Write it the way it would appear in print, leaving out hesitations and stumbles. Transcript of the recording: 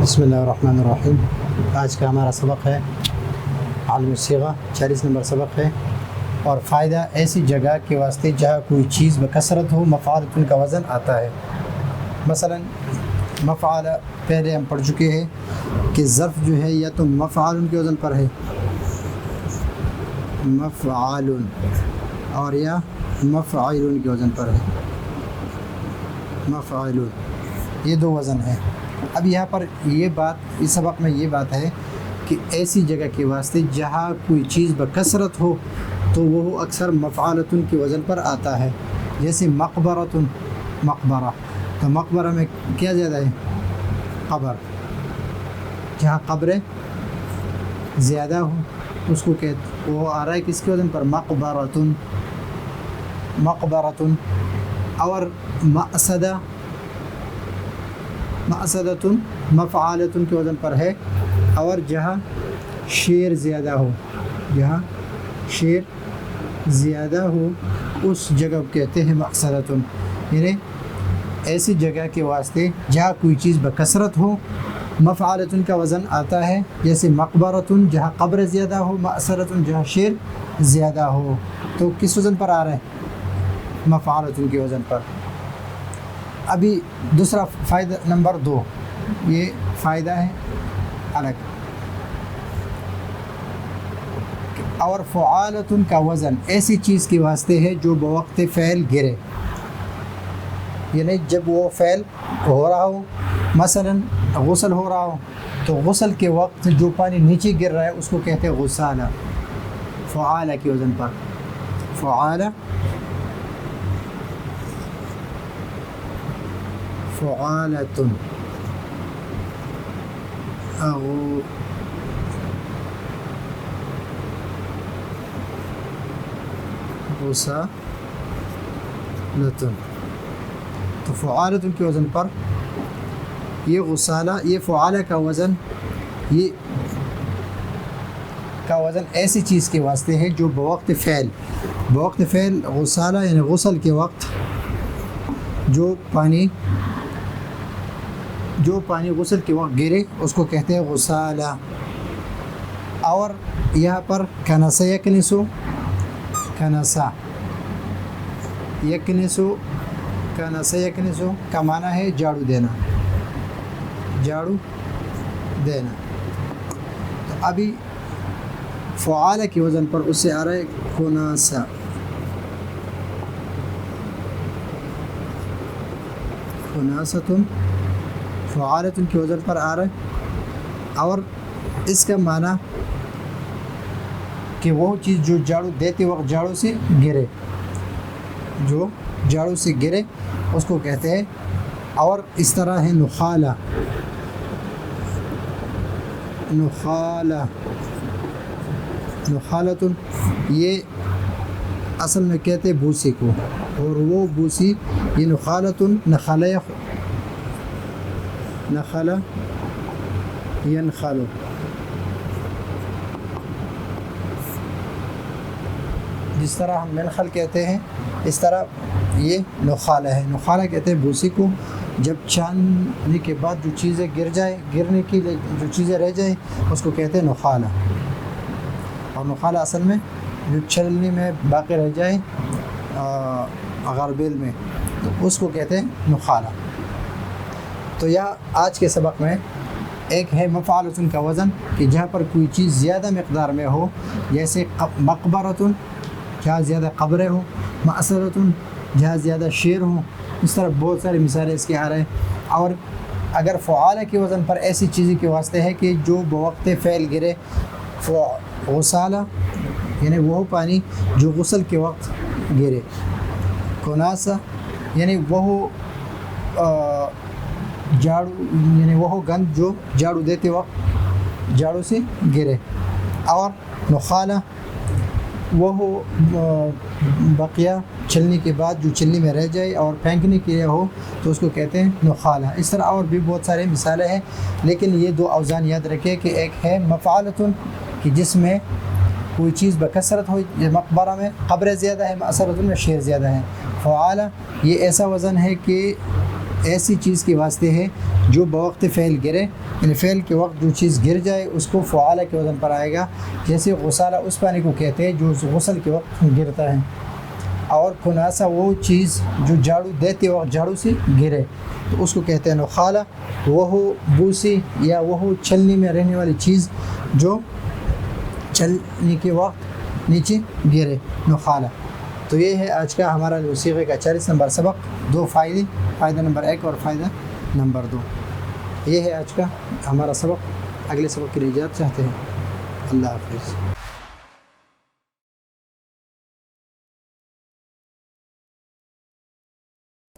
بسم اللہ الرحمن الرحیم۔ آج کا ہمارا سبق ہے عالم الصیغہ، 40 نمبر سبق ہے۔ اور فائدہ ایسی جگہ کے واسطے جہاں کوئی چیز بکثرت ہو مفعولۃ کا وزن آتا ہے۔ مثلا مفعول پہلے ہم پڑھ چکے ہیں کہ ظرف جو ہے یا تو مفعول کے وزن پر ہے، مفعول، اور یا مفعول کے وزن پر ہے، مفعول، یہ دو وزن ہیں۔ اب یہاں پر یہ بات، اس سبق میں یہ بات ہے کہ ایسی جگہ کے واسطے جہاں کوئی چیز بکثرت ہو تو وہ اکثر مفعولۃ کے وزن پر آتا ہے۔ جیسے مقبرۃ، مقبرہ، تو مقبرہ میں کیا زیادہ ہے؟ قبر۔ جہاں قبریں زیادہ ہو اس کو وہ آ رہا ہے کس کے وزن پر؟ مقبرۃ، مقبرۃ۔ اور مأسدہ، مأسدۃ مفعولۃ کے وزن پر ہے۔ اور جہاں شیر زیادہ ہو، جہاں شیر زیادہ ہو اس جگہ کہتے ہیں مأسدۃ۔ یعنی ایسی جگہ کے واسطے جہاں کوئی چیز بکثرت ہو مفعولۃ کا وزن آتا ہے، جیسے مقبرۃ جہاں قبر زیادہ ہو، مأسدۃ جہاں شیر زیادہ ہو۔ تو کس وزن پر آ رہا ہے؟ مفعولۃ کے وزن پر۔ ابھی دوسرا فائدہ نمبر 2، یہ فائدہ ہے الگ۔ اور فعالۃ کا وزن ایسی چیز کے واسطے ہے جو بوقت فعل گرے، یعنی جب وہ فعل ہو رہا ہو، مثلا غسل ہو رہا ہو تو غسل کے وقت جو پانی نیچے گر رہا ہے اس کو کہتے ہیں غسالہ، فعالہ کے وزن پر، فعالہ، فعالۃ، غسالۃ۔ تو فعالۃ کے وزن پر یہ غسالہ، یہ فعالہ کا وزن، یہ کا وزن ایسی چیز کے واسطے ہے جو بوقت فعل، بوقت فعل غسالہ یعنی غسل کے وقت جو پانی غسل کے وقت گرے اس کو کہتے ہیں غسالہ۔ اور یہاں پر کنس یکنس، کنس یکنس، کنس یکنس کا معنی ہے جھاڑو دینا، جھاڑو دینا۔ تو ابھی فعالہ کے وزن پر اس سے آ رہا ہے کناسہ، کناست، فعالۃ کے وزن پر آ رہا ہے۔ اور اس کا معنی کہ وہ چیز جو جھاڑو دیتے وقت جھاڑو سے گرے، جو جھاڑو سے گرے اس کو کہتے ہیں۔ اور اس طرح ہے نخالہ، نخالہ، نخالۃ، یہ اصل میں کہتے ہیں بوسی کو، اور وہ بوسی یہ نخالۃ، نخالہ، نخالہ ینخالو، جس طرح ہم منخل کہتے ہیں اس طرح یہ نخالہ ہے۔ نخالہ کہتے ہیں بوسی کو، جب چھاننے کے بعد جو چیزیں گر جائے، گرنے کی جو چیزیں رہ جائیں اس کو کہتے ہیں نخالہ۔ اور نخالہ اصل میں جو چھلنی میں باقی رہ جائے غربیل میں تو اس کو کہتے ہیں نخالہ۔ تو یہ آج کے سبق میں ایک ہے مفعولۃ کا وزن کہ جہاں پر کوئی چیز زیادہ مقدار میں ہو، جیسے مقبرۃ جہاں زیادہ قبریں ہوں، مأسدۃ جہاں زیادہ شیر ہوں، اس طرح بہت ساری مثالیں اس کے آ رہے ہیں۔ اور اگر فعالہ کے وزن پر ایسی چیزیں کے واسطے ہے کہ جو بوقت فعل گرے، غسالہ یعنی وہ پانی جو غسل کے وقت گرے، کناسہ یعنی وہ جھاڑو، یعنی وہ گند جو جھاڑو دیتے وقت جھاڑو سے گرے۔ اور نخالہ وہ بقیہ چھلنی کے بعد جو چھلنی میں رہ جائے اور پھینکنے کے لیے ہو تو اس کو کہتے ہیں نخالہ۔ اس طرح اور بھی بہت سارے مثالیں ہیں، لیکن یہ دو اوزان یاد رکھے کہ ایک ہے مفعولۃ کہ جس میں کوئی چیز بکثرت ہو، مقبرہ میں قبریں زیادہ ہے، مأسدۃ میں شیر زیادہ ہے۔ فعالہ یہ ایسا وزن ہے کہ ایسی چیز کے واسطے ہے جو بوقت فعل گرے، یعنی فعل کے وقت جو چیز گر جائے اس کو فعالہ کے وزن پر آئے گا. جیسے غسالہ اس پانی کو کہتے ہیں جو غسل کے وقت گرتا ہے، اور کناسہ وہ چیز جو جھاڑو دیتے وقت جھاڑو سے گرے تو اس کو کہتے ہیں نخالہ. وہ بوسی یا وہ چلنے میں رہنے والی چیز جو چلنے کے وقت نیچے گرے، نخالہ. تو یہ ہے آج کا ہمارا موسیقی کا 40 نمبر سبق. 2 فائدے، فائدہ نمبر 1 اور فائدہ نمبر 2. یہ ہے آج کا ہمارا سبق. اگلے سبق کے لیے اجازت چاہتے ہیں. اللہ حافظ.